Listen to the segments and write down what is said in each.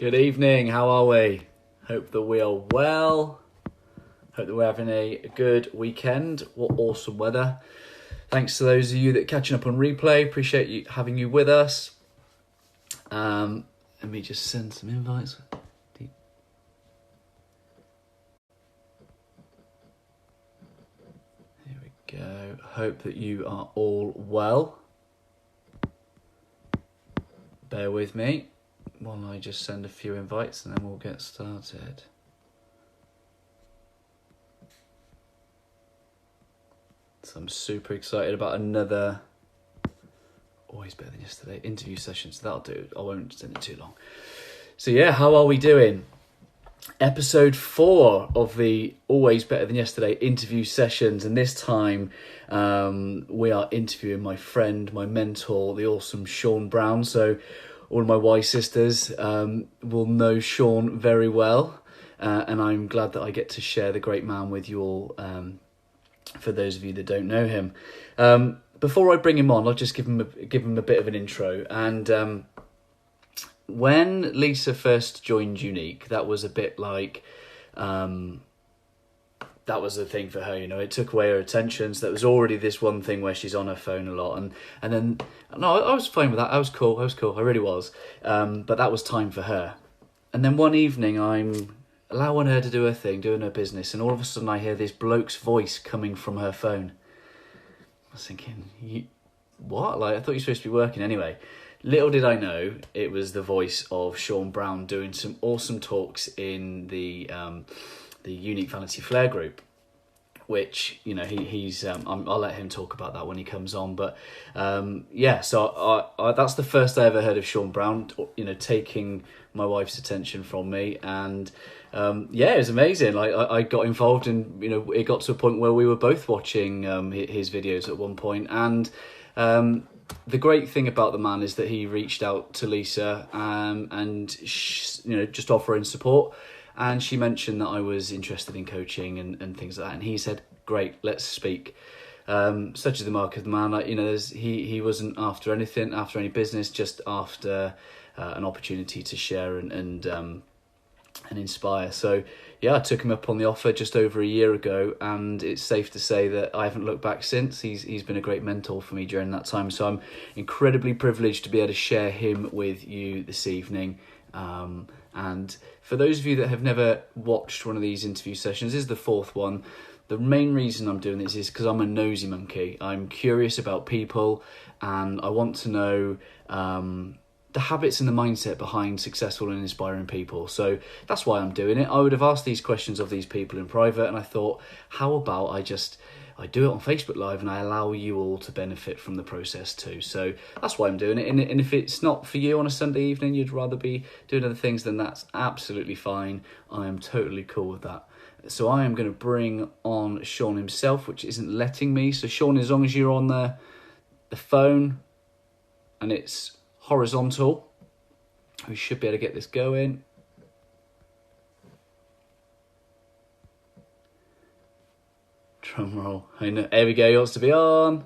Good evening, how are we? Hope that we are well. Hope that we're having a good weekend. What awesome weather. Thanks to those of you that are catching up on replay. Appreciate you having you with us. Let me just send some invites. Here we go. Hope that you are all well. Bear with me while I just send a few invites and then we'll get started. So I'm super excited about another Always Better Than Yesterday interview session. So that'll do. I won't send it too long. So yeah, how are we doing? Episode 4 of the Always Better Than Yesterday interview sessions. And this time we are interviewing my friend, my mentor, the awesome Shaun Browne. So all of my Y sisters will know Shaun very well. And I'm glad that I get to share the great man with you all, for those of you that don't know him. Before I bring him on, I'll just give him a bit of an intro. And when Lisa first joined Unique, that was a bit like, that was the thing for her, you know, it took away her attention. So there was already this one thing where she's on her phone a lot. And then, no, I was fine with that. I was cool. I really was. But that was time for her. And then one evening I'm allowing her to do her thing, doing her business. And all of a sudden I hear this bloke's voice coming from her phone. I was thinking, what? Like, I thought you were supposed to be working anyway. Little did I know, it was the voice of Shaun Browne doing some awesome talks in the Unique Vanity Flair group, which, you know, he's I'll let him talk about that when he comes on. But yeah, so I that's the first I ever heard of Shaun Browne, you know, taking my wife's attention from me. And yeah, it was amazing. Like I got involved, and you know, it got to a point where we were both watching his videos at one point. And the great thing about the man is that he reached out to Lisa and you know, just offering support. And she mentioned that I was interested in coaching and things like that. And he said, great, let's speak. Such is the mark of the man. Like, you know, he wasn't after anything, after any business, just after an opportunity to share and inspire. So yeah, I took him up on the offer just over a year ago, and it's safe to say that I haven't looked back since. He's been a great mentor for me during that time. So I'm incredibly privileged to be able to share him with you this evening. And for those of you that have never watched one of these interview sessions, this is the 4th one. The main reason I'm doing this is because I'm a nosy monkey. I'm curious about people, and I want to know the habits and the mindset behind successful and inspiring people. So that's why I'm doing it. I would have asked these questions of these people in private, and I thought, how about I do it on Facebook Live and I allow you all to benefit from the process too. So that's why I'm doing it. And if it's not for you on a Sunday evening, you'd rather be doing other things, then that's absolutely fine. I am totally cool with that. So I am going to bring on Shaun himself, which isn't letting me. So Shaun, as long as you're on the phone and it's horizontal, we should be able to get this going. Drum roll. I know. There we go. He wants to be on.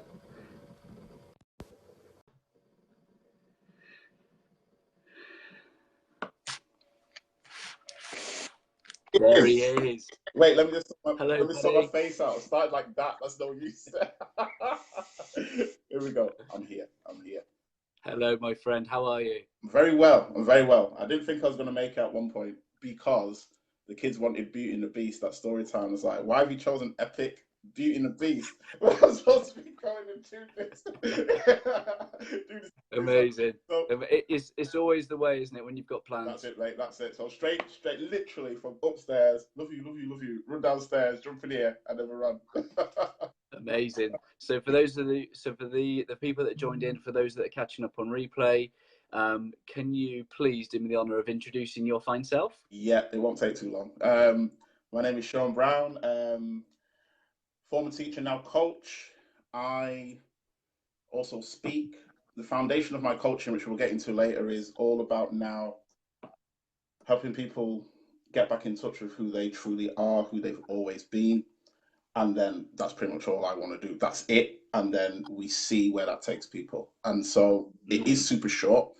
There he is. Wait, let me just Hello, sort my face out. Start like that. That's no use. Here we go. I'm here. Hello, my friend. How are you? I'm very well. I didn't think I was going to make it at one point because the kids wanted Beauty and the Beast. That story time. I was like, why have you chosen epic Beauty and the Beast? Well, I'm supposed to be going into this. Amazing. So, it's always the way, isn't it, when you've got plans? That's it, mate. That's it. So straight, literally from upstairs. Love you. Run downstairs, jump in here, and then we run. Amazing. So for the people that joined in, for those that are catching up on replay, can you please do me the honour of introducing your fine self? Yeah, it won't take too long. My name is Shaun Browne, former teacher, now coach. I also speak. The foundation of my coaching, which we'll get into later, is all about now helping people get back in touch with who they truly are, who they've always been. And then that's pretty much all I want to do. That's it. And then we see where that takes people. And so it is super short,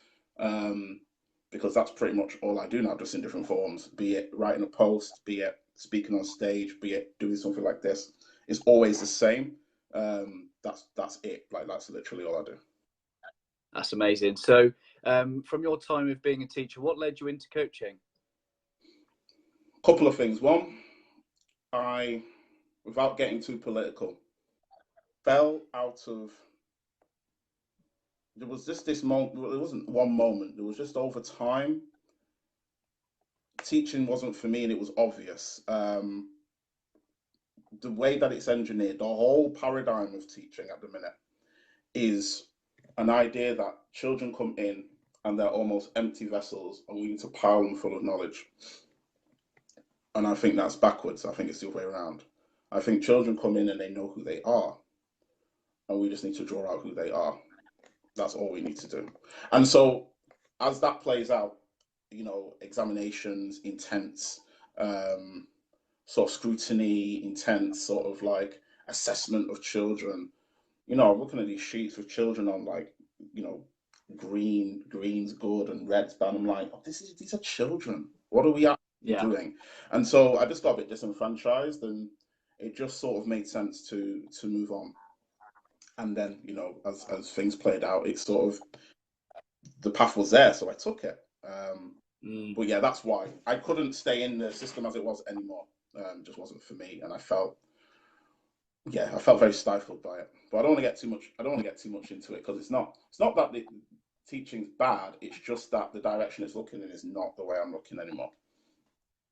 because that's pretty much all I do now, just in different forms, be it writing a post, be it speaking on stage, be it doing something like this. It's always the same. That's it. Like, that's literally all I do. That's amazing. So from your time of being a teacher, what led you into coaching? Couple of things. One, I, without getting too political, fell out of, there was just this moment, well, it wasn't one moment, it was just over time. Teaching wasn't for me, and it was obvious. The way that it's engineered, the whole paradigm of teaching at the minute is an idea that children come in and they're almost empty vessels, and we need to pile them full of knowledge. And I think that's backwards. I think it's the other way around. I think children come in and they know who they are, and we just need to draw out who they are. That's all we need to do. And so, as that plays out, you know, examinations, intense, sort of scrutiny, intense sort of like assessment of children. You know, I'm looking at these sheets with children on, like, you know, green's good and red's bad. I'm like, oh, these are children. What are we actually doing? And so I just got a bit disenfranchised, and it just sort of made sense to move on. And then, you know, as things played out, it sort of, the path was there, so I took it. But yeah, that's why I couldn't stay in the system as it was anymore. Just wasn't for me, and I felt very stifled by it. But I don't want to get too much into it, because it's not that the teaching's bad. It's just that the direction it's looking in is not the way I'm looking anymore.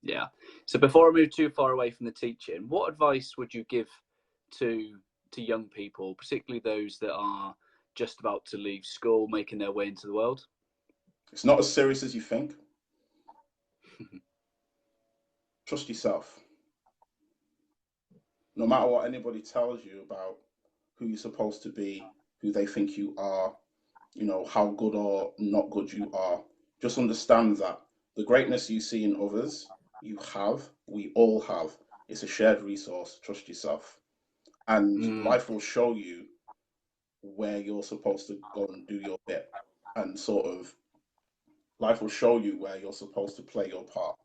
Yeah. So before I move too far away from the teaching, what advice would you give to young people, particularly those that are just about to leave school, making their way into the world? It's not as serious as you think. Trust yourself. No matter what anybody tells you about who you're supposed to be, who they think you are, you know, how good or not good you are, just understand that the greatness you see in others, we all have. It's a shared resource. Trust yourself. And life will show you where you're supposed to go and do your bit. And sort of, life will show you where you're supposed to play your part.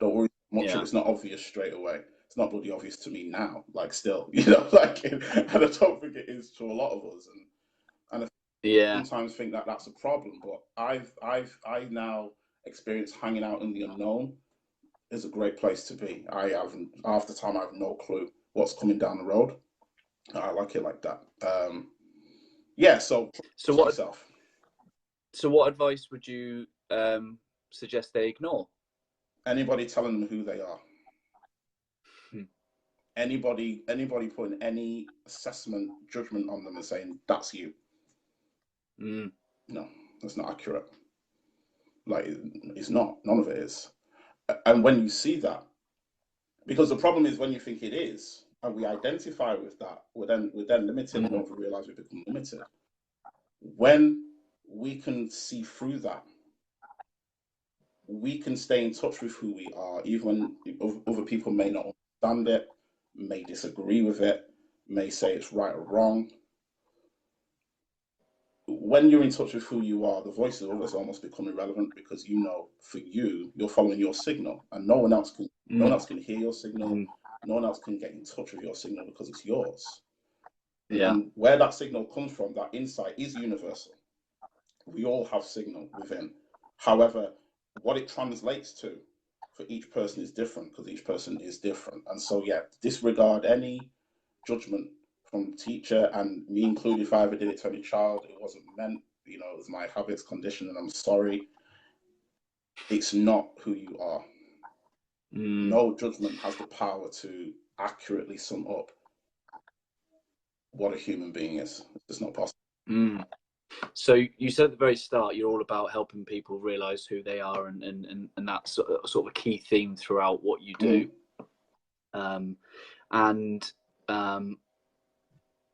Don't worry much if it's not obvious straight away. It's not bloody obvious to me now, like, still, you know, like, and I don't think it is to a lot of us. And I sometimes think that that's a problem, but I've now experienced hanging out in the unknown is a great place to be. I have, half the time, I have no clue what's coming down the road. I like it like that. So what yourself. So what advice would you suggest they ignore? Anybody telling them who they are. Anybody putting any assessment, judgment on them and saying that's you. No, that's not accurate. Like, it's not. None of it is. And when you see that, because the problem is when you think it is, and we identify with that, we're then limited and don't realize we become limited. When we can see through that, we can stay in touch with who we are, even when other people may not understand it, may disagree with it, may say it's right or wrong. When you're in touch with who you are, the voices of others almost become irrelevant, because, you know, for you, you're following your signal, and no one else can hear your signal. No one else can get in touch with your signal because it's yours. And where that signal comes from, that insight, is universal. We all have signal within. However, what it translates to for each person is different, because each person is different. And so, disregard any judgment from teacher, and me included. If I ever did it to any child, it wasn't meant, you know, it was my habits, condition, and I'm sorry. It's not who you are. No judgment has the power to accurately sum up what a human being is. It's not possible. So you said at the very start, you're all about helping people realize who they are, and that's sort of a key theme throughout what you do.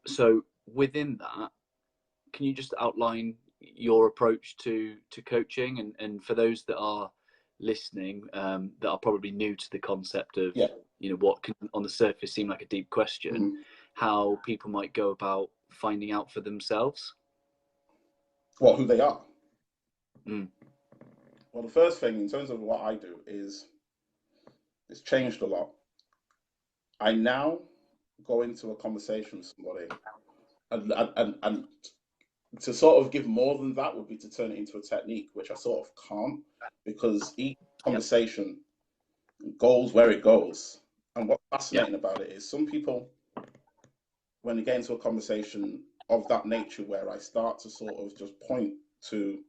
So within that, can you just outline your approach to coaching, and for those that are listening, that are probably new to the concept of, you know, what can on the surface seem like a deep question, how people might go about finding out for themselves? Well, who they are. Well, the first thing in terms of what I do is it's changed a lot. I now go into a conversation with somebody, and to sort of give more than that would be to turn it into a technique, which I sort of can't, because each Yeah. conversation goes where it goes. And what's Yeah. fascinating about it is some people, when they get into a conversation of that nature, where I start to sort of just point to,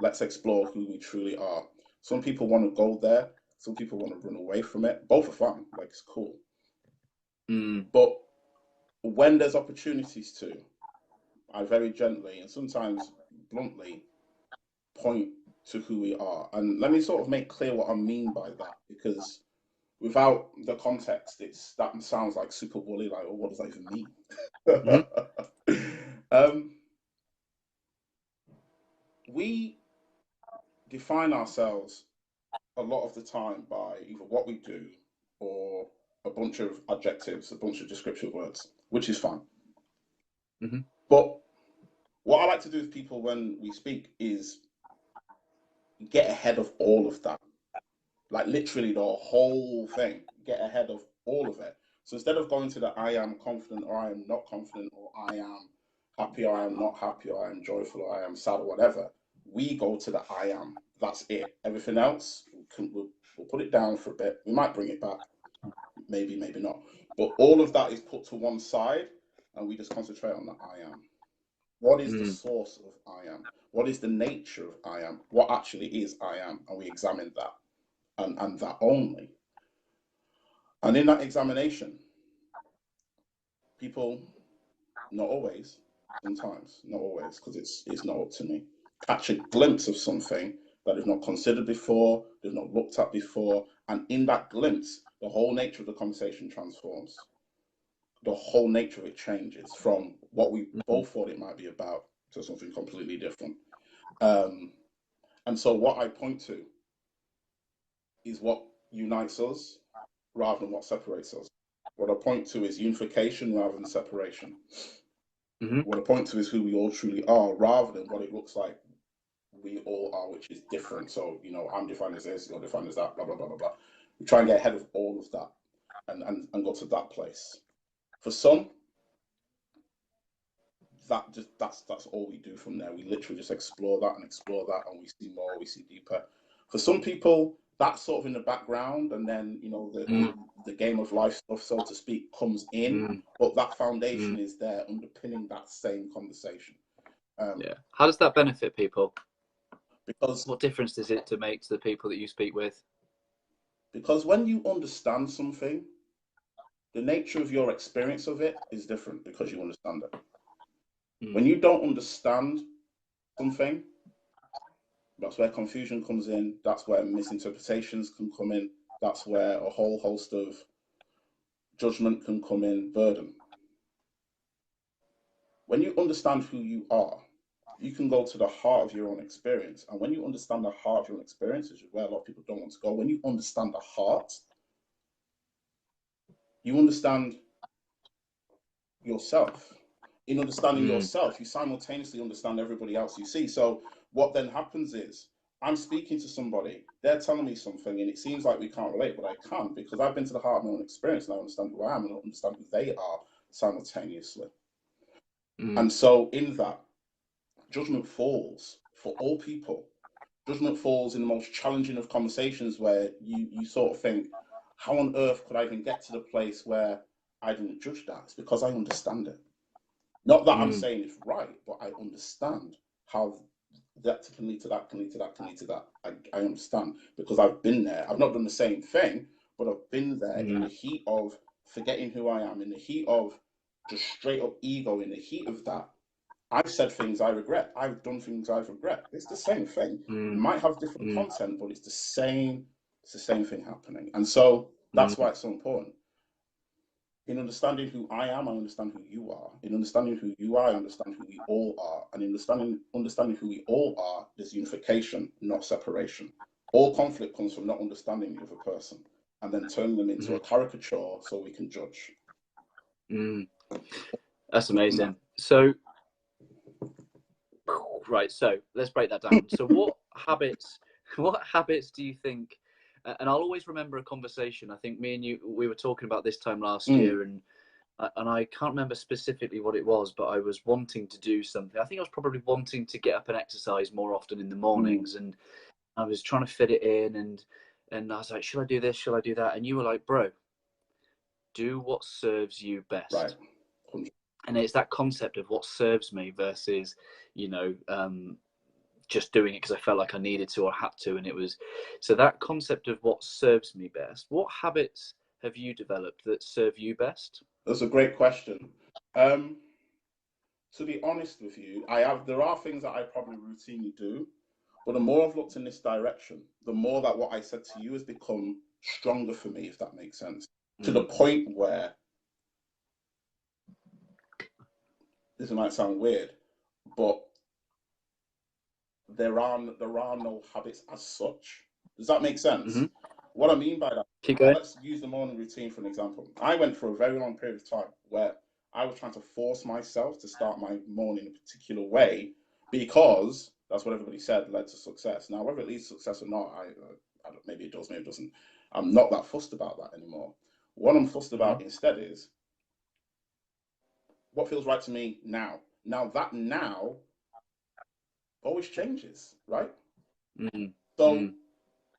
let's explore who we truly are. Some people want to go there. Some people want to run away from it. Both are fine. Like, it's cool. But when there's opportunities to, I very gently and sometimes bluntly point to who we are. And let me sort of make clear what I mean by that, because without the context, that sounds like super woolly, like, oh, what does that even Mm-hmm. mean? um, we define ourselves a lot of the time by either what we do or a bunch of adjectives, a bunch of descriptive words, which is fine. Mm-hmm. But what I like to do with people when we speak is get ahead of all of that. Like, literally the whole thing, get ahead of all of it. So instead of going to the I am confident or I am not confident or I am happy or I am not happy or I am joyful or I am sad or whatever, we go to the I am. That's it. Everything else, we'll put it down for a bit. We might bring it back, maybe, maybe not. But all of that is put to one side and we just concentrate on the I am. What is the source of I am? What is the nature of I am? What actually is I am? And we examine that. And that only. And in that examination, people, not always, sometimes, not always, because it's not up to me, catch a glimpse of something that they've not considered before, they've not looked at before, and in that glimpse, the whole nature of the conversation transforms. The whole nature of it changes from what we both thought it might be about to something completely different. And so what I point to is what unites us rather than what separates us. What I point to is unification rather than separation. Mm-hmm. What I point to is who we all truly are rather than what it looks like we all are, which is different. So, I'm defined as this, you're defined as that, blah, blah, blah, blah, blah. We try and get ahead of all of that and go to that place. For some, that's all we do from there. We literally just explore that, and we see more, we see deeper. For some people, that's sort of in the background, and then the game of life stuff, so to speak, comes in, but that foundation is there underpinning that same conversation. Yeah. How does that benefit people? Because What difference does it to make to the people that you speak with? because when you understand something, the nature of your experience of it is different because you understand it. When you don't understand something, that's where confusion comes in. That's where misinterpretations can come in. That's where a whole host of judgment can come in, burden. When you understand who you are, you can go to the heart of your own experience. And when you understand the heart of your own experience, which is where a lot of people don't want to go, when you understand the heart, you understand yourself. In understanding yourself, you simultaneously understand everybody else you see. So what then happens is I'm speaking to somebody, they're telling me something, and it seems like we can't relate, but I can because I've been to the heart of my own experience and I understand who I am and I understand who they are simultaneously. And so in that, judgment falls for all people. Judgment falls in the most challenging of conversations where you sort of think, how on earth could I even get to the place where I didn't judge that? It's because I understand it. Not that I'm saying it's right, but I understand how that can lead to that, can lead to that, can lead to that. I understand because I've been there. I've not done the same thing, but I've been there in the heat of forgetting who I am, in the heat of just straight up ego, in the heat of that. I've said things I regret. I've done things I regret. It's the same thing. It might have different content, but it's the same thing happening. And so that's why it's so important. In understanding who I am, I understand who you are. In understanding who you are, I understand who we all are. And in understanding who we all are, there's unification, not separation. All conflict comes from not understanding the other person and then turning them into a caricature so we can judge. That's amazing. So, right, so let's break that down. So what habits what habits do you think? And I'll always remember a conversation. I think me and you, we were talking about this time last year, and I can't remember specifically what it was, but I was wanting to do something. I think I was probably wanting to get up and exercise more often in the mornings, and I was trying to fit it in, and I was like, should I do this? Should I do that? And you were like, bro, do what serves you best. Right. And it's that concept of what serves me versus, just doing it because I felt like I needed to or had to. And it was, so that concept of what serves me best. What habits have you developed that serve you best? That's a great question. To be honest with you, there are things that I probably routinely do, but the more I've looked in this direction, the more that what I said to you has become stronger for me, if that makes sense. To the point where, this might sound weird, but there are no habits as such. Does that make sense? Mm-hmm. What I mean by that, Keep going. let's use the morning routine for an example. I went for a very long period of time where I was trying to force myself to start my morning in a particular way because that's what everybody said led to success. Now, whether it leads to success or not, I don't, maybe it does, maybe it doesn't. I'm not that fussed about that anymore. What I'm fussed about instead is what feels right to me now. Now always changes, right? So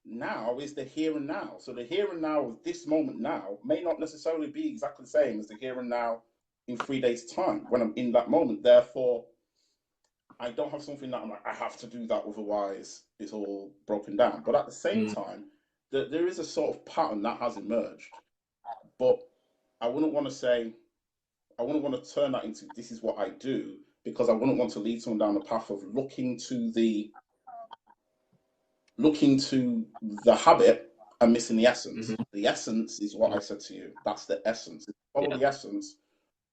now is the here and now. So the here and now of this moment now may not necessarily be exactly the same as the here and now in 3 days' time when I'm in that moment. Therefore, I don't have something that I'm like, I have to do that, otherwise it's all broken down. But at the same time, there is a sort of pattern that has emerged. But I wouldn't want to turn that into this is what I do, because I wouldn't want to lead someone down the path of looking to the habit and missing the essence. The essence is what I said to you. That's the essence. If we follow the essence,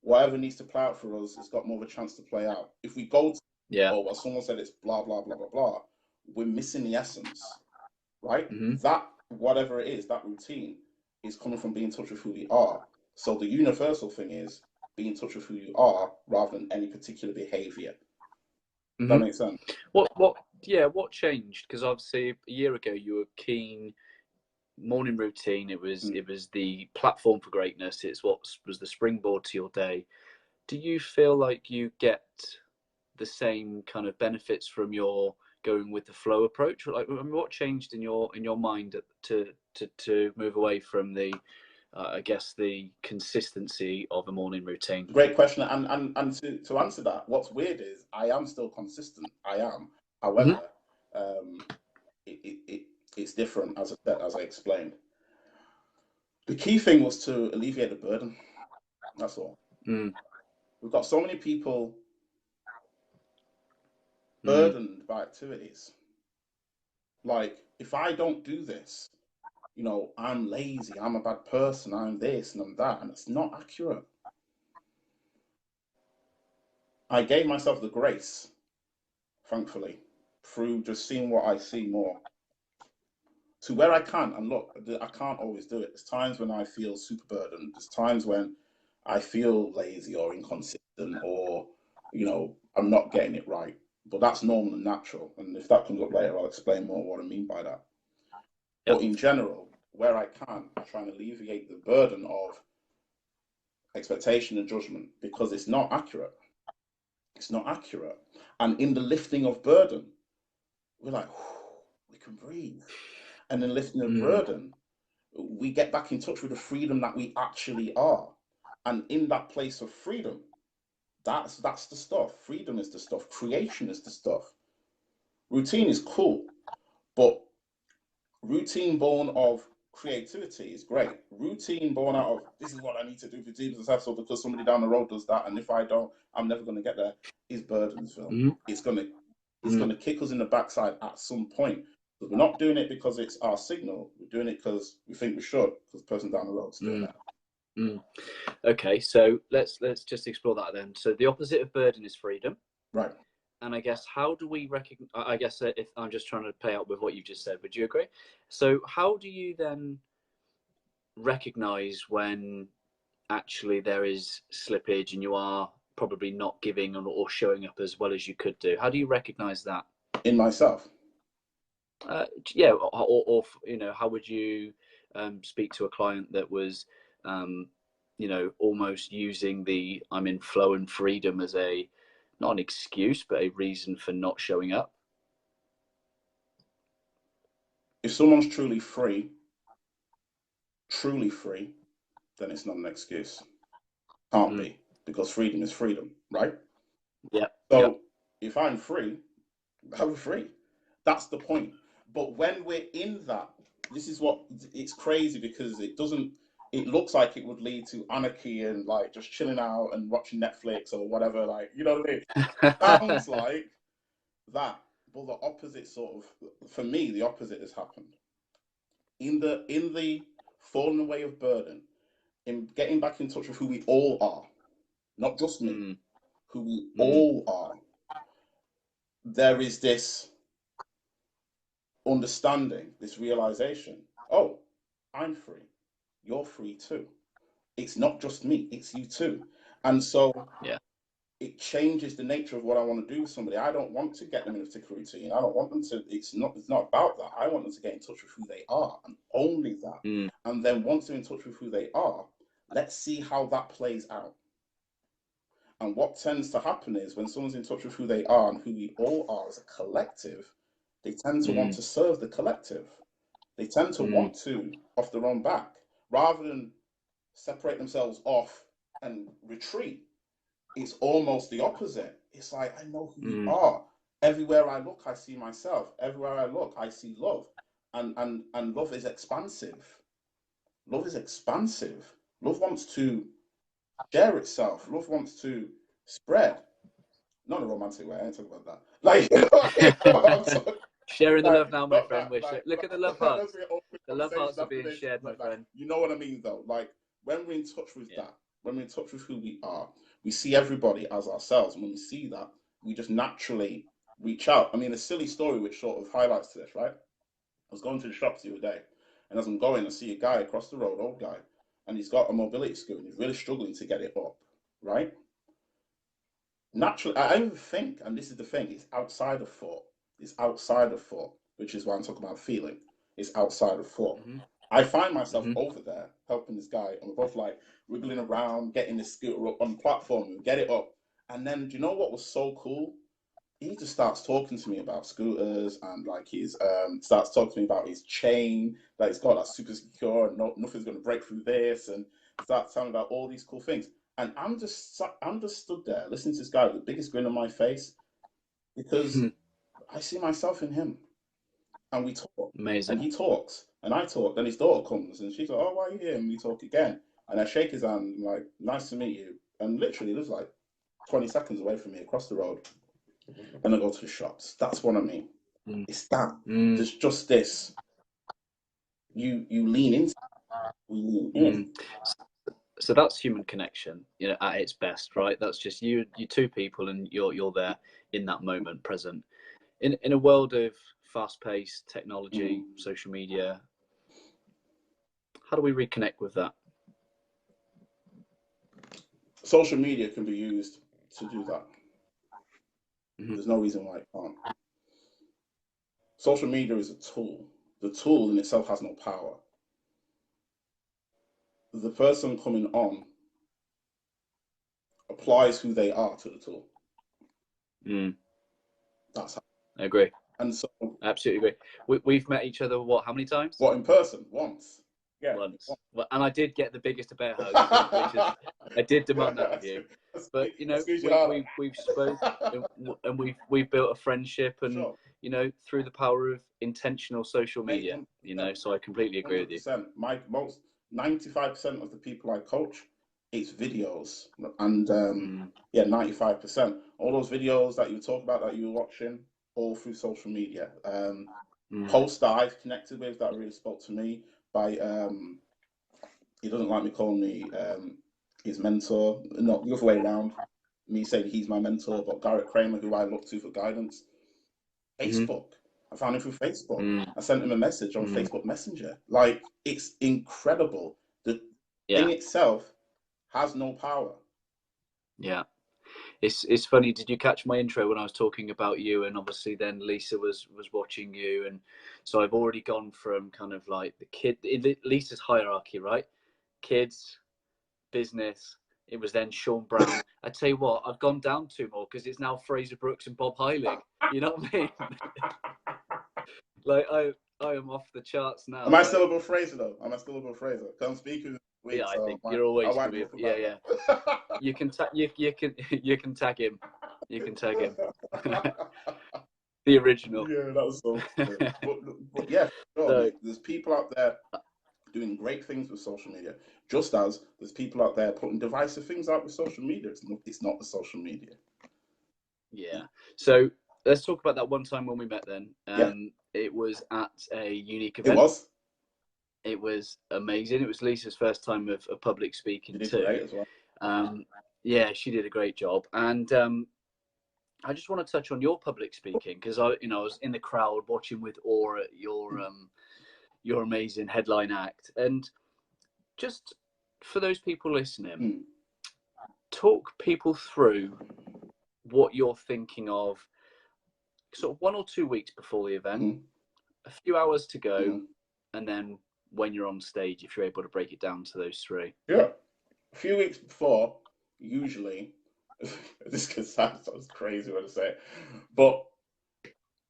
whatever needs to play out for us, it's got more of a chance to play out. If we go to, well, someone said it's blah, blah, blah, blah, blah, we're missing the essence, right? That, whatever it is, that routine is coming from being in touch with who we are. So the universal thing is be in touch with who you are rather than any particular behavior. Does that make sense? What changed? Because obviously a year ago you were keen morning routine. It was the platform for greatness. It's what was the springboard to your day. Do you feel like you get the same kind of benefits from your going with the flow approach? Like, what changed in your mind to move away from the I guess the consistency of a morning routine? Great question. And to answer that, what's weird is I am still consistent. I am. However, it's different, as I explained. The key thing was to alleviate the burden. That's all. We've got so many people burdened by activities. Like, if I don't do this, I'm lazy, I'm a bad person, I'm this and I'm that, and it's not accurate. I gave myself the grace, thankfully, through just seeing what I see more, to where I can. And look, I can't always do it. There's times when I feel super burdened. There's times when I feel lazy or inconsistent or, I'm not getting it right. But that's normal and natural. And if that comes up later, I'll explain more what I mean by that. But in general, where I can, I try and alleviate the burden of expectation and judgment, because it's not accurate. It's not accurate. And in the lifting of burden, we're like, we can breathe. And in lifting the burden, we get back in touch with the freedom that we actually are. And in that place of freedom, that's the stuff. Freedom is the stuff. Creation is the stuff. Routine is cool, but routine born of creativity is great. Routine born out of this is what I need to do for be successful because somebody down the road does that, and if I don't, I'm never going to get there. Is burdensville. It's going to kick us in the backside at some point. But we're not doing it because it's our signal. We're doing it because we think we should, because the person down the road's doing that. Okay, so let's just explore that then. So the opposite of burden is freedom. Right. And I guess, how do we recognize, I guess if I'm just trying to play out with what you just said, would you agree? So how do you then recognize when actually there is slippage and you are probably not giving or showing up as well as you could do? How do you recognize that? In myself. Yeah, or you know, how would you speak to a client that was, you know, almost using the I'm in flow and freedom as a not an excuse, but a reason for not showing up? If someone's truly free, then it's not an excuse. Can't Mm. be, because freedom is freedom, right? Yeah, yeah. So if I'm free, I'm free. That's the point. But when we're in that, this is what it's crazy, because it doesn't. It looks like it would lead to anarchy and like just chilling out and watching Netflix or whatever. Like, you know what I mean? Sounds like that, but the opposite sort of. For me, the opposite has happened. In the falling away of burden, in getting back in touch with who we all are, not just me, Mm, who we mm, all are, there is this understanding, this realization, oh, I'm free. You're free too. It's not just me, it's you too. And so yeah. it changes the nature of what I want to do with somebody. I don't want to get them in a particular routine. I don't want them to, it's not about that. I want them to get in touch with who they are, and only that. Mm, And then once they're in touch with who they are, let's see how that plays out. And what tends to happen is when someone's in touch with who they are and who we all are as a collective, they tend to want mm, to serve the collective. They tend to mm, want to off their own back rather than separate themselves off and retreat. It's almost the opposite. It's like, I know who you mm, are. Everywhere I look, I see myself. Everywhere I look, I see love. And love is expansive. Love is expansive. Love wants to share itself. Love wants to spread. Not in a romantic way. I ain't talking about that. Like, you know what I'm talking. Sharing the Like, love now, my not friend. that. Like, Look at the love that's hearts. an open The love conversation hearts are after being this. shared, my But like, friend. you know what I mean, though. Like, when we're in touch with Yeah. that, when we're in touch with who we are, we see everybody as ourselves, and when we see that, we just naturally reach out. I mean, a silly story which sort of highlights this, right? I was going to the shops the other day, and as I'm going, I see a guy across the road, old guy, and he's got a mobility scooter, and he's really struggling to get it up, right? Naturally, I even think, and this is the thing, it's outside of thought. It's outside of thought, which is why I'm talking about feeling. It's outside of thought. Hmm. I find myself Hmm. over there helping this guy, and we're both like wiggling around, getting the scooter up on the platform and get it up. And then, do you know what was so cool? He just starts talking to me about scooters, and like he's starts talking to me about his chain that he's got that's super secure and nothing's going to break through this, and starts telling me about all these cool things. And I'm just stood there listening to this guy with the biggest grin on my face, because I see myself in him, and we talk, and Amazing. he talks, and I talk. Then his daughter comes, and she's like, "Oh, why are you here?" And we talk again, and I shake his hand, and like, "Nice to meet you." And literally, lives like 20 seconds away from me across the road, and I go to the shops. That's what I mean. Mm, It's that. mm, There's just this. You lean into. We lean in. mm. So that's human connection, you know, at its best, right? That's just you two people, and you're there in that moment, present. In a world of fast-paced technology, Mm. social media, how do we reconnect with that? Social media can be used to do that. Hmm. There's no reason why it can't. Social media is a tool. The tool in itself has no power. The person coming on applies who they are to the tool. Mm, That's how. I agree. And so, Absolutely agree. We've met each other, what, how many times? what, in person? Once. Yeah. Once. Well, and I did get the biggest of bear hugs, which is I did demand that of you. But you I know, squeeze you harder. we've spoke, and we've built a friendship, For and sure. you know, through the power of intentional social Mate, media. You know, 100%. so I completely agree with you. 100%. My most 95% of the people I coach, it's videos, and Mm, yeah, 95%. All those videos that you talk about that you were watching, all through social media. mm, Posts that I've connected with that really spoke to me by he doesn't like me calling me his mentor, not the other way around. Me saying he's my mentor, but Garrett Kramer, who I look to for guidance. mm, Facebook. I found him through Facebook. mm, I sent him a message on mm. Facebook Messenger. Like, it's incredible. The Yeah, thing itself has no power. yeah. It's funny. Did you catch my intro when I was talking about you? And obviously, then Lisa was watching you, and so I've already gone from kind of like the kid, Lisa's hierarchy, right? Kids, business. It was then Shaun Browne. I tell you what, I've gone down two more because it's now Fraser Brooks and Bob Heilig. You know what I mean? Like I am off the charts now. Am I still above Fraser though? Am I still above Fraser? Because I'm speaking this week, Yeah, I so think you're always I going might to look be. Yeah, about yeah. that. You can you can tag him. You can tag him. The original. Yeah, that was so funny. But yeah, sure, So mate. There's people out there doing great things with social media, just as there's people out there putting divisive things out with social media. It's not the social media. yeah. So let's talk about that one time when we met. Then Yeah, it was at a unique it event. was. It was amazing. It was Lisa's first time of public You speaking did too. great as well. Yeah, she did a great job. And I just want to touch on your public speaking because I was in the crowd watching with awe at your amazing headline act. And just for those people listening, talk people through what you're thinking of sort of 1 or 2 weeks before the event, a few hours to go, and then when you're on stage, if you're able to break it down to those three. Yeah. A few weeks before, usually, this can sound crazy when I say it, but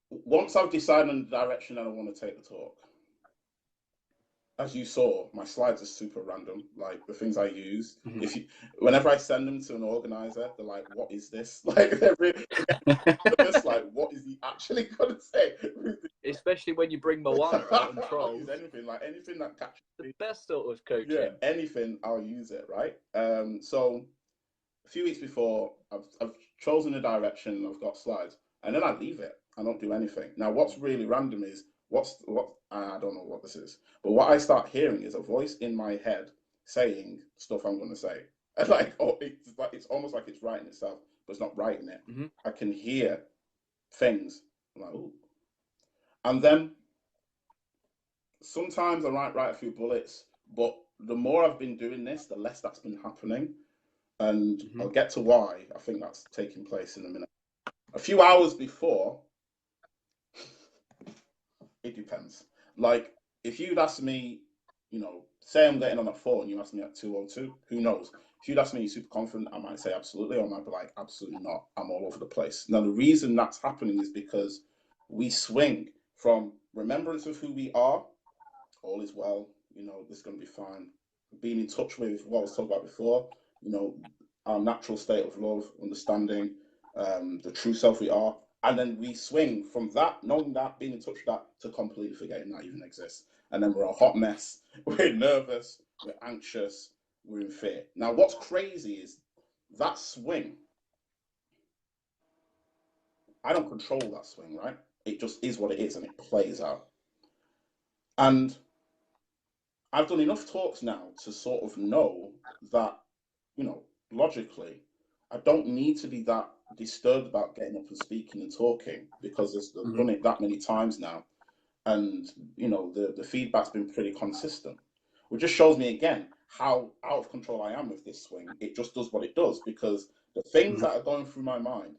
once I've decided on the direction that I want to take the talk, as you saw, my slides are super random. Like the things I use, whenever I send them to an organizer, they're like, "What is this?" Like they're really nervous. Like, what is he actually going to say? Especially when you bring Moana out and I'll trolls. use anything that catches the best sort of coaching. Yeah, anything, I'll use it. Right. So a few weeks before, I've chosen a direction. I've got slides, and then I leave it. I don't do anything. Now, what's really random is what I don't know what this is, but what I start hearing is a voice in my head saying stuff I'm going to say. And it's almost like it's writing itself, but it's not writing it. I can hear things. I'm like, ooh. And then sometimes I might write a few bullets, but the more I've been doing this, the less that's been happening. And I'll get to why I think that's taking place in a minute. A few hours before, it depends. Like, if you'd asked me, say I'm getting on at 4 and you asked me at 2:02, who knows? If you'd ask me, you're super confident, I might say absolutely, or I might be like, absolutely not. I'm all over the place. Now, the reason that's happening is because we swing from remembrance of who we are, all is well, this is going to be fine. Being in touch with what I was talking about before, our natural state of love, understanding the true self we are. And then we swing from that, knowing that, being in touch with that, to completely forgetting that even exists. And then we're a hot mess. We're nervous. We're anxious. We're in fear. Now, what's crazy is that swing. I don't control that swing, right? It just is what it is, and it plays out. And I've done enough talks now to sort of know that, logically, I don't need to be that disturbed about getting up and speaking and talking because I've done it that many times now. And, the feedback's been pretty consistent, which just shows me again how out of control I am with this swing. It just does what it does because the things that are going through my mind,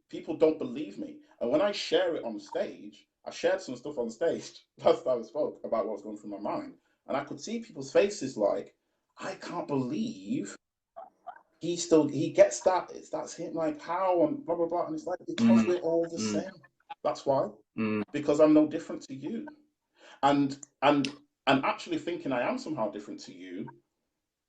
people don't believe me. And when I share it on stage, I shared some stuff on stage last time I spoke about what was going through my mind. And I could see people's faces like, I can't believe he gets that. That's him, like, how, and blah, blah, blah. And it's like, because we're all the same. That's why. Because I'm no different to you. And actually thinking I am somehow different to you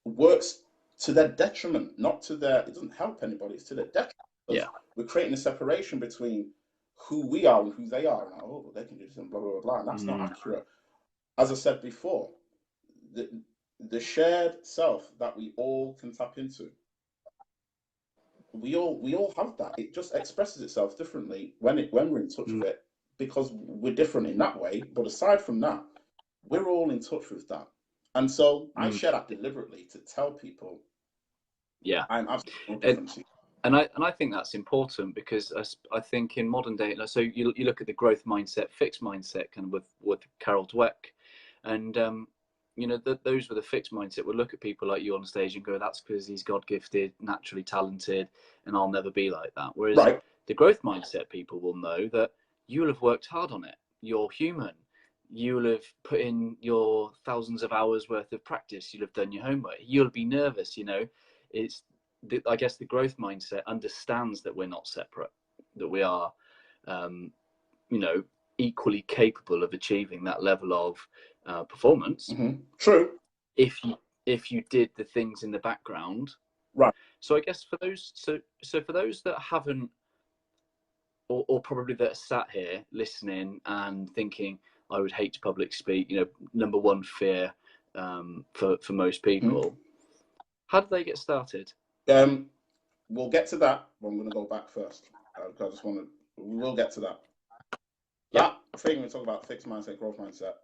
works to their detriment, not to their, it doesn't help anybody, it's to their detriment. Yeah. We're creating a separation between who we are and who they are. And like, they can do this and blah, blah, blah, blah. And that's not accurate. As I said before, the shared self that we all can tap into, we all have that. It just expresses itself differently when we're in touch with it, because we're different in that way. But aside from that, we're all in touch with that. And so I share that deliberately to tell people, yeah, I'm absolutely no different to you. And I think that's important because I think in modern day, so you look at the growth mindset, fixed mindset, kind of with Carol Dweck, and those with a fixed mindset would look at people like you on stage and go, that's because he's God gifted, naturally talented, and I'll never be like that. Whereas Right. the growth mindset people will know that you'll have worked hard on it. You're human. You'll have put in your thousands of hours worth of practice. You'll have done your homework. You'll be nervous. I guess the growth mindset understands that we're not separate, that we are, equally capable of achieving that level of performance. Mm-hmm. True. If you did the things in the background. Right. So I guess for those that haven't, or probably that are sat here listening and thinking, I would hate to public speak, number one fear for most people. Mm-hmm. How do they get started? We'll get to that, but I'm going to go back first. We will get to that. Yep. That thing we talk about, fixed mindset, growth mindset,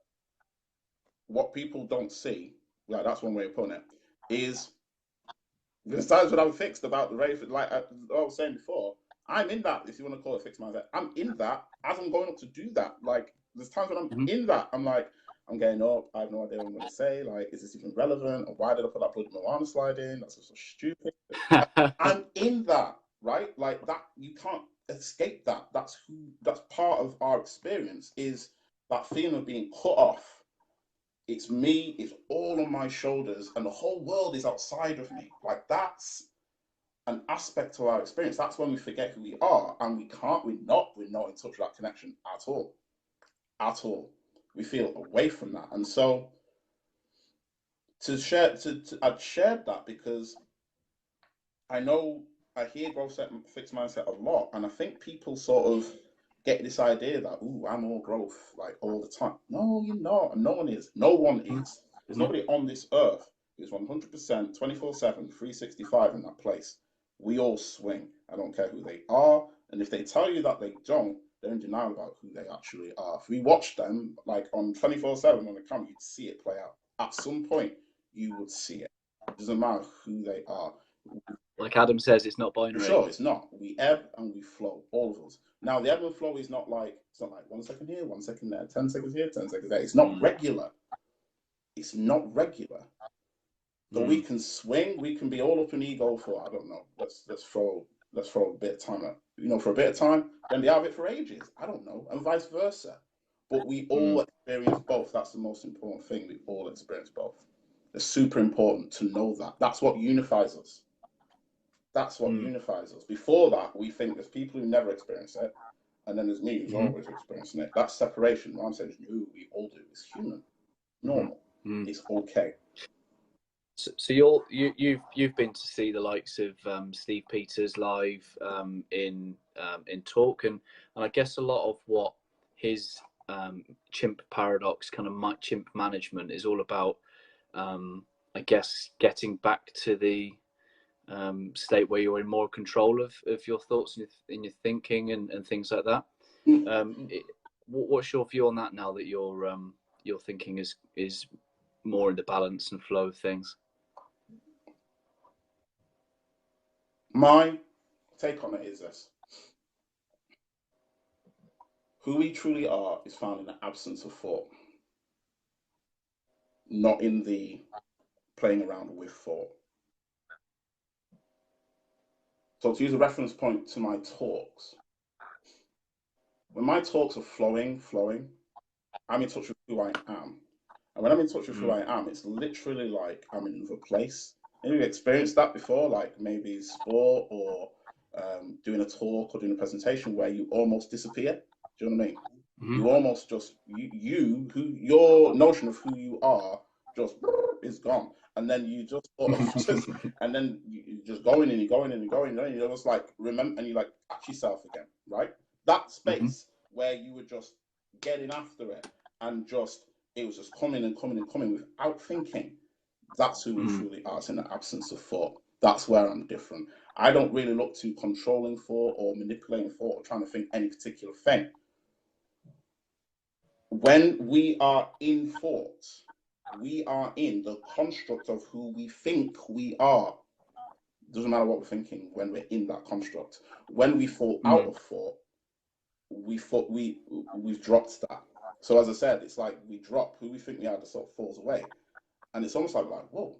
what people don't see, like that's one way of putting it, is there's times when I'm fixed about the rate, like I was saying before, I'm in that, if you want to call it fixed mindset, I'm in that as I'm going up to do that. Like, there's times when I'm in that, I'm like, I'm getting up, I have no idea what I'm going to say, like, is this even relevant? Or why did I put that bloody Moana slide in? That's so stupid. I'm in that, right? Like, that, you can't escape that. That's part of our experience, is that feeling of being cut off. It's me, it's all on my shoulders, and the whole world is outside of me. Like, that's an aspect of our experience. That's when we forget who we are, and we're not in touch with that connection at all. At all. We feel away from that. And so I'd shared that because I hear growth fixed mindset a lot, and I think people sort of get this idea that, I'm all growth, like, all the time. No, you're not. And no one is. No one is. There's nobody on this earth who's 100%, 24/7, 365 in that place. We all swing. I don't care who they are. And if they tell you that they don't, they're in denial about who they actually are. If we watch them, like, on 24/7 on the camera, you'd see it play out. At some point, you would see it. It doesn't matter who they are. Like Adam says, it's not binary. For sure, it's not. We ebb and we flow, all of us. Now, the ebb and flow is not like 1 second here, 1 second there, 10 seconds here, 10 seconds there. It's not regular. It's not regular. So we can swing, we can be all up in ego for, I don't know, let's throw a bit of time at, for a bit of time, then be out of it for ages. I don't know, and vice versa. But we all experience both. That's the most important thing. We all experience both. It's super important to know that. That's what unifies us. That's what unifies us. Before that, we think there's people who never experience it, and then there's me who's always experiencing it. That's separation. What I'm saying is, no, we all do. It's human, normal. It's okay. So you've been to see the likes of Steve Peters live in talk, and I guess a lot of what his chimp paradox, kind of chimp management, is all about. I guess getting back to the state where you're in more control of your thoughts and your thinking and things like that. What's your view on that now that your thinking is more in the balance and flow of things? My take on it is this: who we truly are is found in the absence of thought, not in the playing around with thought. So to use a reference point to my talks, when my talks are flowing, I'm in touch with who I am. And when I'm in touch with who I am, it's literally like I'm in another place. Maybe you've experienced that before, like maybe sport or doing a talk or doing a presentation where you almost disappear. Do you know what I mean? You almost just, your notion of who you are just is gone. And then you just sort of and then you're just going and you're going and you're going, and you're just like, remember, and you like catch yourself again, right? That space where you were just getting after it and just, it was just coming and coming and coming without thinking. That's who we truly are. It's in the absence of thought. That's where I'm different. I don't really look to controlling thought or manipulating thought or trying to think any particular thing. When we are in thought, we are in the construct of who we think we are. Doesn't matter what we're thinking when we're in that construct. When we fall out of thought, we've dropped that. So as I said, it's like we drop who we think we are, just sort of falls away. and it's almost like whoa,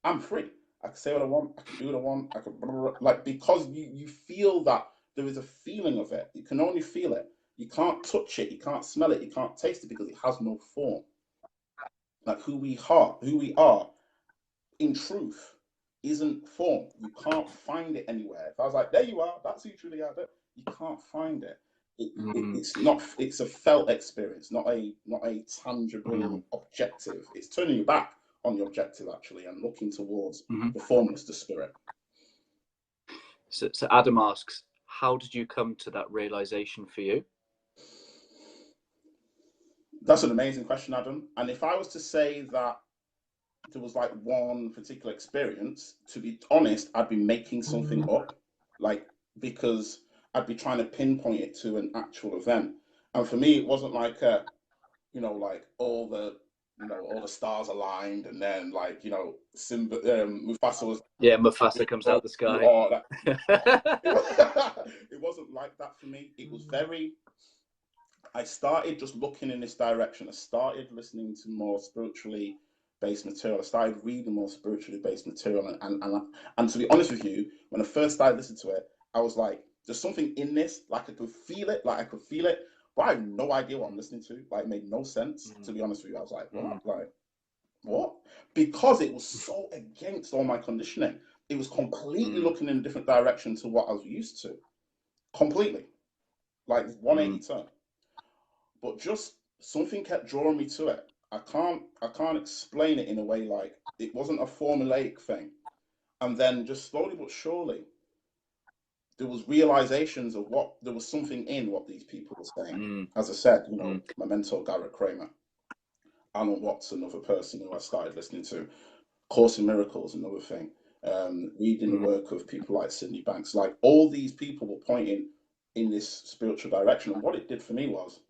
I'm free. I can say what I want. I can do what I want. I can blah, blah, blah. Like, because you feel that there is a feeling of it. You can only feel it. You can't touch it. You can't smell it. You can't taste it because it has no form. Like, who we are in truth isn't form. You can't find it anywhere. If I was like, there you are, that's who you truly are, you can't find it. It's not. It's a felt experience, not a tangible objective. It's turning your back on the objective actually and looking towards the formless, the spirit. So Adam asks, how did you come to that realization for you? That's an amazing question, Adam. And if I was to say that there was like one particular experience, to be honest, I'd be making something up, like, because I'd be trying to pinpoint it to an actual event. And for me, it wasn't like like all the stars aligned, and then like Simba, Mufasa was Mufasa comes out the sky. It wasn't like that for me. It was very. I started just looking in this direction. I started listening to more spiritually based material. I started reading more spiritually based material, and to be honest with you, when I first started listening to it, I was like, "There's something in this. Like I could feel it. But I have no idea what I'm listening to. Like, it made no sense. To be honest with you, I was like, "What? Like, what?" Because it was so against all my conditioning. It was completely looking in a different direction to what I was used to. Completely, like 180 turn. But just something kept drawing me to it. I can't explain it in a way. Like, it wasn't a formulaic thing. And then just slowly but surely, there was realizations of there was something in what these people were saying. As I said, my mentor Garrett Kramer, Alan Watts, another person who I started listening to, Course in Miracles, another thing, reading the work of people like Sydney Banks. Like, all these people were pointing in this spiritual direction. And what it did for me was,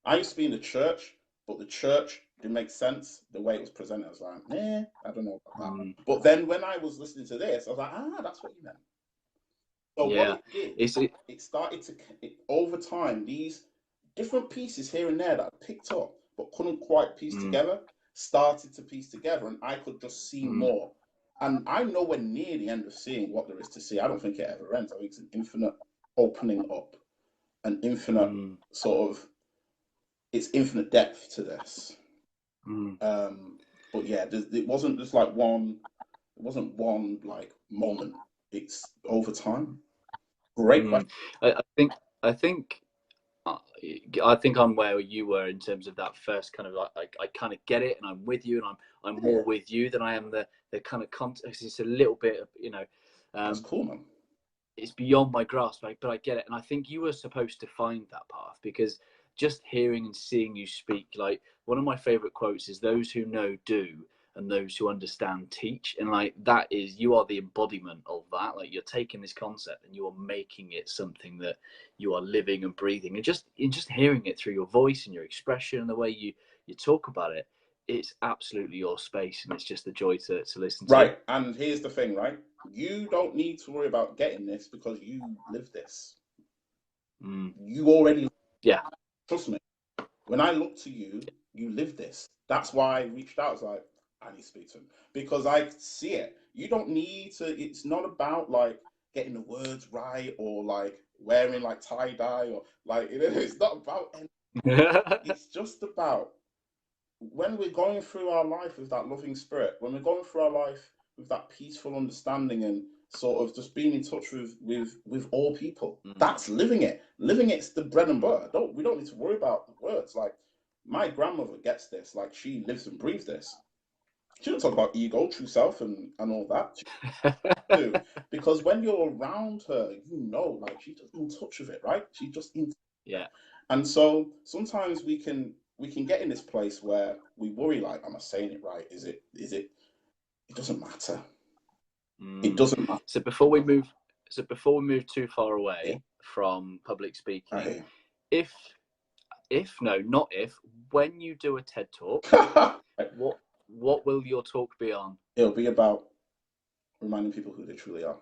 I used to be in the church, but the church didn't make sense the way it was presented. I was like, I don't know about that. But then when I was listening to this, I was like, that's what you meant. So what it did, it started to, over time, these different pieces here and there that I picked up but couldn't quite piece together, started to piece together, and I could just see more. And I'm nowhere near the end of seeing what there is to see. I don't think it ever ends. I think it's an infinite opening up, an infinite sort of, it's infinite depth to this. But yeah, it wasn't just like one. It wasn't one like moment. It's over time. Great question. I think I'm where you were in terms of that first kind of like I kind of get it, and I'm with you, and I'm more with you than I am the kind of context. It's a little bit of That's cool, man. It's beyond my grasp, but I get it, and I think you were supposed to find that path, because just hearing and seeing you speak, like, one of my favorite quotes is, "Those who know do, and those who understand teach." And like, that is, you are the embodiment of that. Like, you're taking this concept and you are making it something that you are living and breathing, and just hearing it through your voice and your expression and the way you talk about it, it's absolutely your space, and it's just a joy to listen to. Right. And here's the thing, right? You don't need to worry about getting this because you live this. You already, trust me. When I look to you, you live this. That's why I reached out. I was like, I need to speak to him because I see it. You don't need to. It's not about like getting the words right or like wearing like tie dye or like, it's not about anything. It's just about when we're going through our life with that loving spirit, when we're going through our life with that peaceful understanding and sort of just being in touch with all people. That's living it. Living it's the bread and butter. We don't need to worry about the words. Like, my grandmother gets this. Like, she lives and breathes this. She doesn't talk about ego, true self, and all that. Because when you're around her, like, she's just in touch with it, right? She's just in. Yeah. And so sometimes we can get in this place where we worry, like, am I saying it right? Is it? It doesn't matter. It doesn't matter. So before we move too far away from public speaking, when you do a TED Talk, what will your talk be on? It'll be about reminding people who they truly are.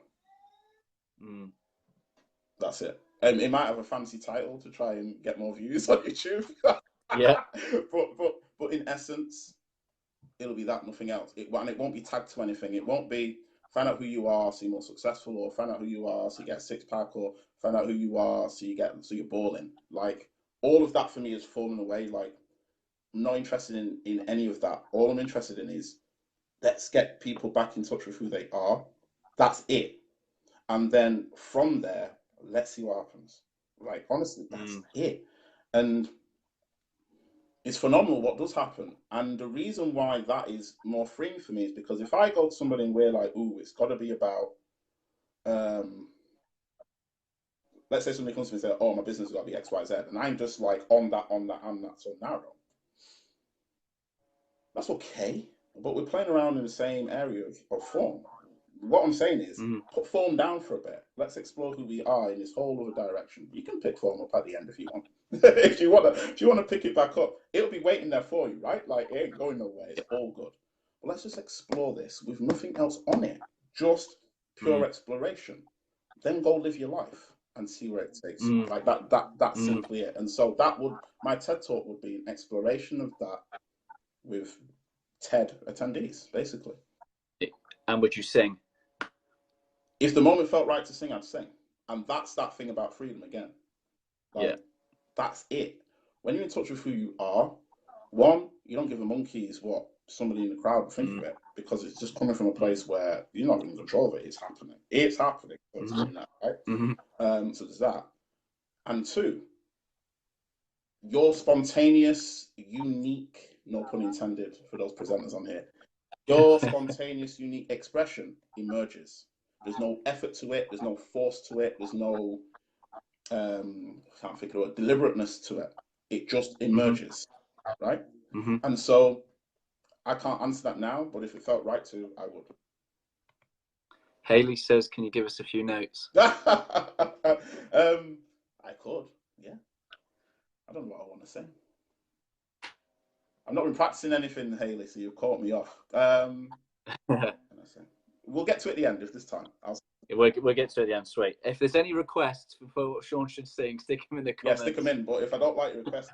That's it. It might have a fancy title to try and get more views on YouTube. Yeah. But in essence, It'll be that, nothing else. And it won't be tagged to anything. It won't be find out who you are so you're more successful, or find out who you are so you get a six pack, or find out who you are so you're balling. Like all of that for me is fallen away. Like I'm not interested in any of that. All I'm interested in is let's get people back in touch with who they are. That's it. And then from there, let's see what happens. Like honestly, that's it. And it's phenomenal what does happen. And the reason why that is more freeing for me is because if I go to somebody and we're like, ooh, it's got to be about, let's say somebody comes to me and says, oh, my business has got to be X, Y, Z. And I'm just like on that so narrow. That's okay. But we're playing around in the same area of form. What I'm saying is, put form down for a bit. Let's explore who we are in this whole other direction. You can pick form up at the end if you want. if you want to pick it back up, it'll be waiting there for you, right? Like it ain't going nowhere. It's all good. But let's just explore this with nothing else on it, just pure exploration. Then go live your life and see where it takes you. Like that's simply it. And so my TED talk would be an exploration of that with TED attendees, basically. And would you sing? If the moment felt right to sing, I'd sing. And that's that thing about freedom again. Like, that's it. When you're in touch with who you are, one, you don't give a monkeys what somebody in the crowd would think of it, because it's just coming from a place where you're not in control of it. It's happening. It's happening. Right? So there's that. And two, your spontaneous, unique, no pun intended for those presenters on here, your spontaneous, unique expression emerges. There's no effort to it. There's no force to it. There's no, can't think of it, deliberateness to it. It just emerges, right? And so I can't answer that now, but if it felt right to, I would. Haley says, can you give us a few notes? I could, yeah. I don't know what I want to say. I've not been practicing anything, Haley, so you've caught me off. We'll get to it at the end if this time. We'll get to it at the end, sweet. If there's any requests for what Shaun should sing, stick them in the comments. Yeah, stick them in, but if I don't like your request...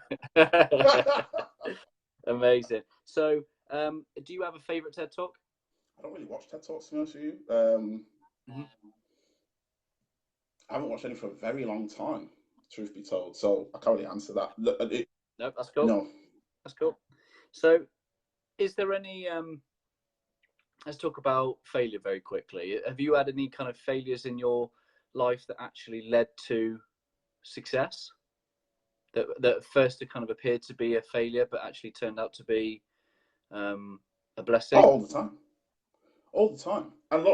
Amazing. So, do you have a favourite TED Talk? I don't really watch TED Talks, to be honest with you. I haven't watched any for a very long time, truth be told, so I can't really answer that. No, that's cool. No. That's cool. So, is there any... let's talk about failure very quickly. Have you had any kind of failures in your life that actually led to success? That at first it kind of appeared to be a failure, but actually turned out to be a blessing? Oh, all the time. All the time. And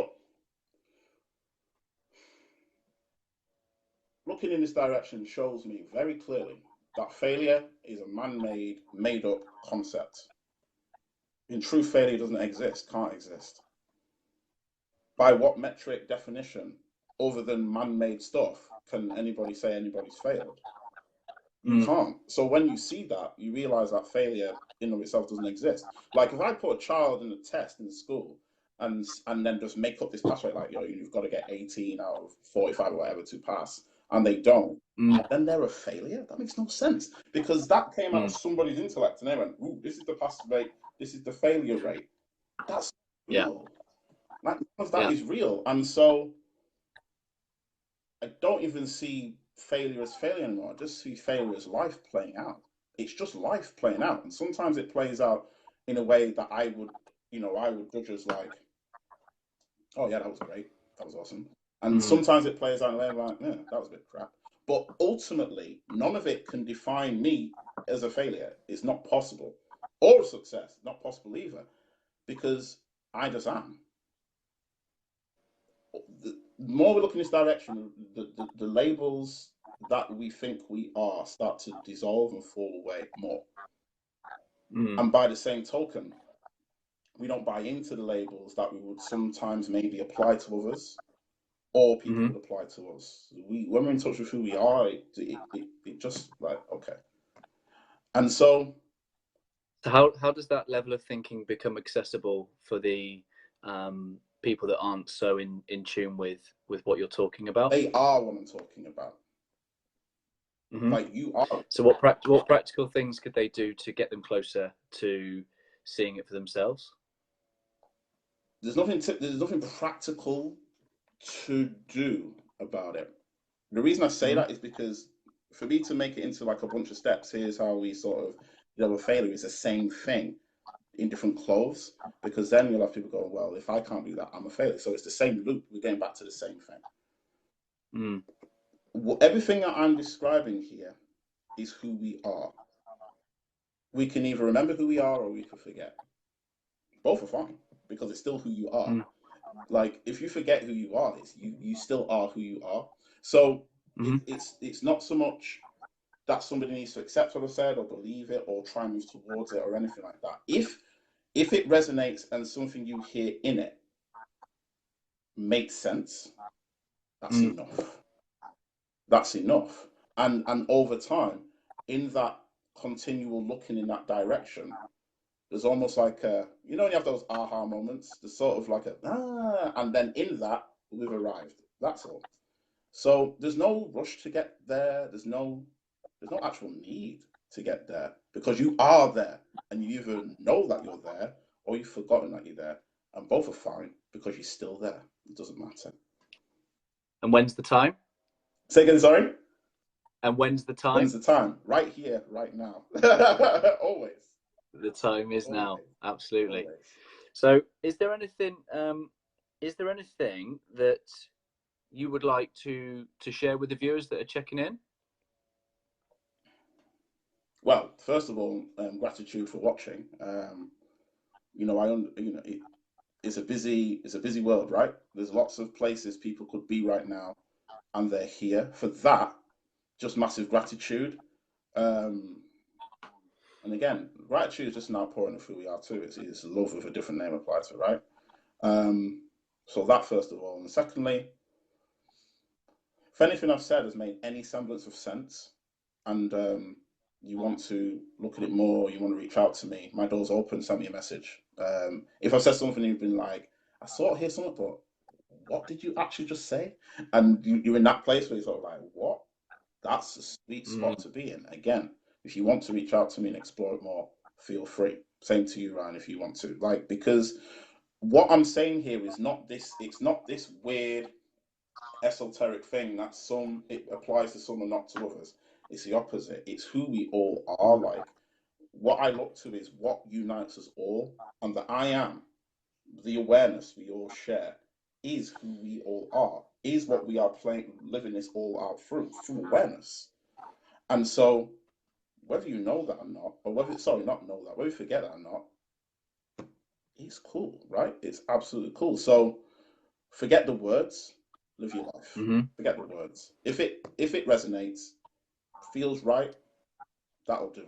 looking in this direction shows me very clearly that failure is a man-made, made-up concept. In truth, failure doesn't exist, can't exist. By what metric definition, other than man-made stuff, can anybody say anybody's failed? You can't. So when you see that, you realize that failure in of itself doesn't exist. Like if I put a child in a test in school and then just make up this pass rate, like, you've got to get 18 out of 45 or whatever to pass, and they don't, then they're a failure. That makes no sense, because that came out of somebody's intellect and they went, ooh, this is the pass rate, this is the failure rate. That's real. Like, that is real. And so I don't even see failure as failure anymore. I just see failure as life playing out. It's just life playing out. And sometimes it plays out in a way that I would judge as like, oh yeah, that was great. That was awesome. And sometimes it plays out in a way I'm like, yeah, that was a bit crap. But ultimately, none of it can define me as a failure. It's not possible. Or a success. Not possible either. Because I just am. The more we look in this direction, the labels that we think we are start to dissolve and fall away more. And by the same token, we don't buy into the labels that we would sometimes maybe apply to others, or people would apply to us. When we're in touch with who we are, it just like, okay. And so how does that level of thinking become accessible for the people that aren't so in tune with what you're talking about? They are what I'm talking about. Like you are. So what practical things could they do to get them closer to seeing it for themselves? There's nothing practical to do about it. The reason I say that is because for me to make it into like a bunch of steps, here's how we sort of, a failure is the same thing in different clothes, because then you'll have people go, well, if I can't do that, I'm a failure. So it's the same loop. We're getting back to the same thing. Everything that I'm describing here is who we are. We can either remember who we are or we can forget. Both are fine because it's still who you are. Like if you forget who you are, you still are who you are. So it's not so much that somebody needs to accept what I said or believe it or try and move towards it or anything like that. If it resonates and something you hear in it makes sense, that's enough. That's enough. And over time, in that continual looking in that direction, there's almost like when you have those aha moments, there's sort of like and then in that, we've arrived. That's all. So there's no rush to get there. There's no actual need to get there because you are there and you either know that you're there or you've forgotten that you're there. And both are fine because you're still there. It doesn't matter. And when's the time? Say again, sorry? And when's the time? When's the time? Right here, right now. Always. The time is now. Absolutely. Always. So is there anything that you would like to share with the viewers that are checking in? Well, first of all, gratitude for watching. It's a busy world, right? There's lots of places people could be right now, and they're here. For that, just massive gratitude. And again, gratitude is just an outpouring of who we are too. It's love with a different name applied to it, right? So that first of all, and secondly, if anything I've said has made any semblance of sense, and you want to look at it more, you want to reach out to me, my door's open, send me a message. If I've said something you've been like, I sort of hear something, but what did you actually just say? And you're in that place where you're sort of like, what? That's a sweet spot to be in. Again, if you want to reach out to me and explore it more, feel free. Same to you, Ryan, if you want to. Because what I'm saying here is it's not this weird esoteric thing that it applies to some and not to others. It's the opposite. It's who we all are like. What I look to is what unites us all, and that I am, the awareness we all share, is who we all are, is what we are living this all out through awareness. And so, whether you know that or not, or whether you forget that or not, it's cool, right? It's absolutely cool. So, forget the words, live your life. Forget the words. If it resonates, feels right, that'll do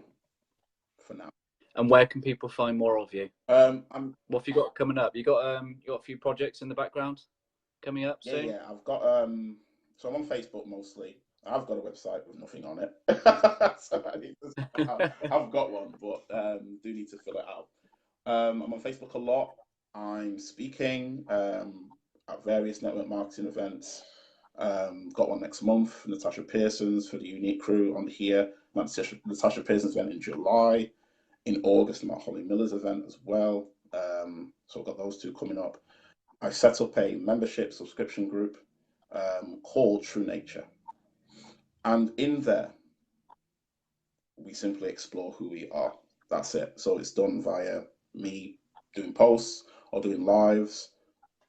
for now. And where can people find more of you? What have you got coming up? You got a few projects in the background coming up soon? Yeah. I've got so I'm on Facebook mostly. I've got a website with nothing on it. So I've got one, but do need to fill it out. I'm on Facebook a lot. I'm speaking at various network marketing events. Got one next month, Natasha Pearson's for the Unique Crew on here. Natasha Pearson's event in July. In August, I'm at Holly Miller's event as well. So I've got those two coming up. I set up a membership subscription group called True Nature. And in there, we simply explore who we are. That's it. So it's done via me doing posts or doing lives.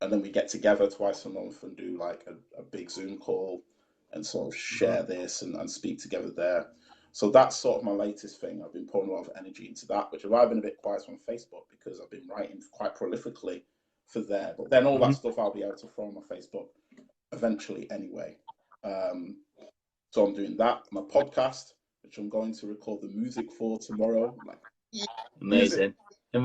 And then we get together twice a month and do like a big Zoom call and sort of share this and speak together there. So that's sort of my latest thing. I've been pouring a lot of energy into that, which I've been a bit quiet on Facebook because I've been writing quite prolifically for there. But then all that stuff I'll be able to throw on my Facebook eventually anyway. So I'm doing that. My podcast, which I'm going to record the music for tomorrow. Amazing. I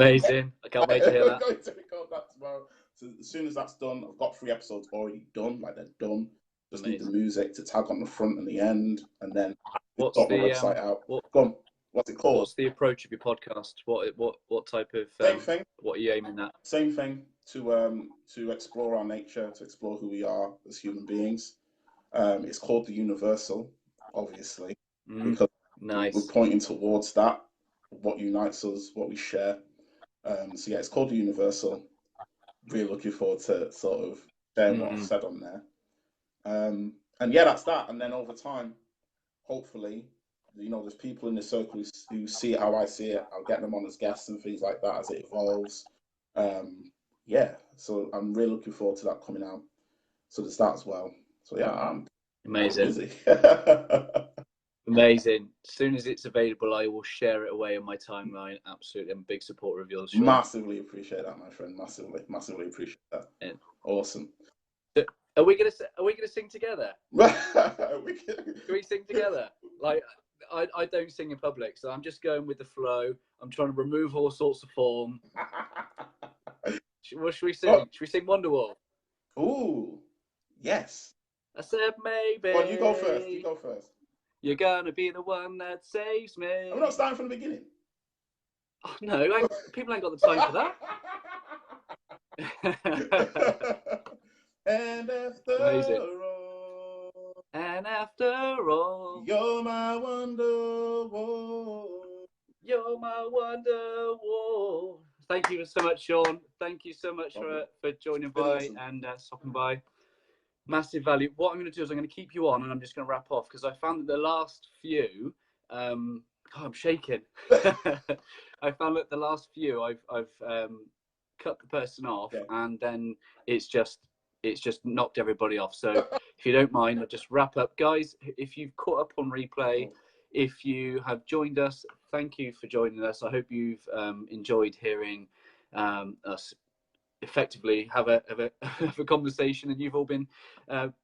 can't wait to hear that. I'm going to record that tomorrow. So as soon as that's done, I've got 3 episodes already done. They're done. Just need the music to tag on the front and the end, and then sort my website out. What's it called? What's the approach of your podcast? What type of same thing? What are you aiming at? Same thing, to explore our nature, to explore who we are as human beings. It's called the Universal, obviously, because we're pointing towards that, what unites us, what we share. So yeah, it's called Universal. Really looking forward to sort of sharing what I've said on there. And yeah, that's that. And then over time, hopefully, there's people in the circle who see it how I see it. I'll get them on as guests and things like that as it evolves. Yeah, so I'm really looking forward to that coming out. So there's that as well. So yeah, I'm Amazing. busy. Amazing. As soon as it's available, I will share it away on my timeline. Absolutely. I'm a big supporter of yours, Shaun. Massively appreciate that, my friend. Massively appreciate that. Yeah. Awesome. So, are we gonna sing together? Can we sing together? Like, I don't sing in public, so I'm just going with the flow. I'm trying to remove all sorts of form. What should we sing? Should we sing Wonderwall? Ooh, yes. I said maybe. Well, you go first. You go first. You're gonna be the one that saves me. I'm not starting from the beginning. Oh, no, people ain't got the time for that. And after Amazing. all, and after all, you're my wonderwall. You're my wonderwall. Thank you so much, Shaun. Thank you so much for joining by awesome. And stopping by. Massive value. What I'm going to do is I'm going to keep you on, and I'm just going to wrap off because I found that the last few. I'm shaking. I found that the last few I've cut the person off, and then it's just knocked everybody off. So if you don't mind, I'll just wrap up, guys. If you've caught up on replay, if you have joined us, thank you for joining us. I hope you've enjoyed hearing us effectively have a conversation, and you've all been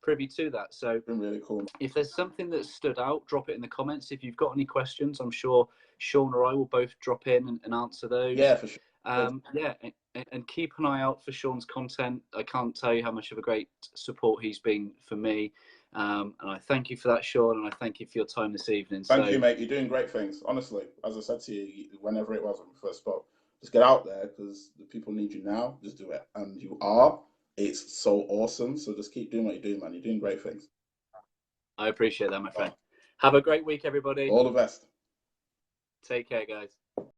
privy to that. So been really cool. If there's something that stood out, drop it in the comments. If you've got any questions, I'm sure Shaun or I will both drop in and answer those. Yeah, for sure. And keep an eye out for Shaun's content. I can't tell you how much of a great support he's been for me. And I thank you for that, Shaun, and I thank you for your time this evening. Thank you, mate. You're doing great things. Honestly, as I said to you, whenever it was when we first spoke, just get out there because the people need you now. Just do it. And you are. It's so awesome. So just keep doing what you're doing, man. You're doing great things. I appreciate that, my friend. Have a great week, everybody. All the best. Take care, guys.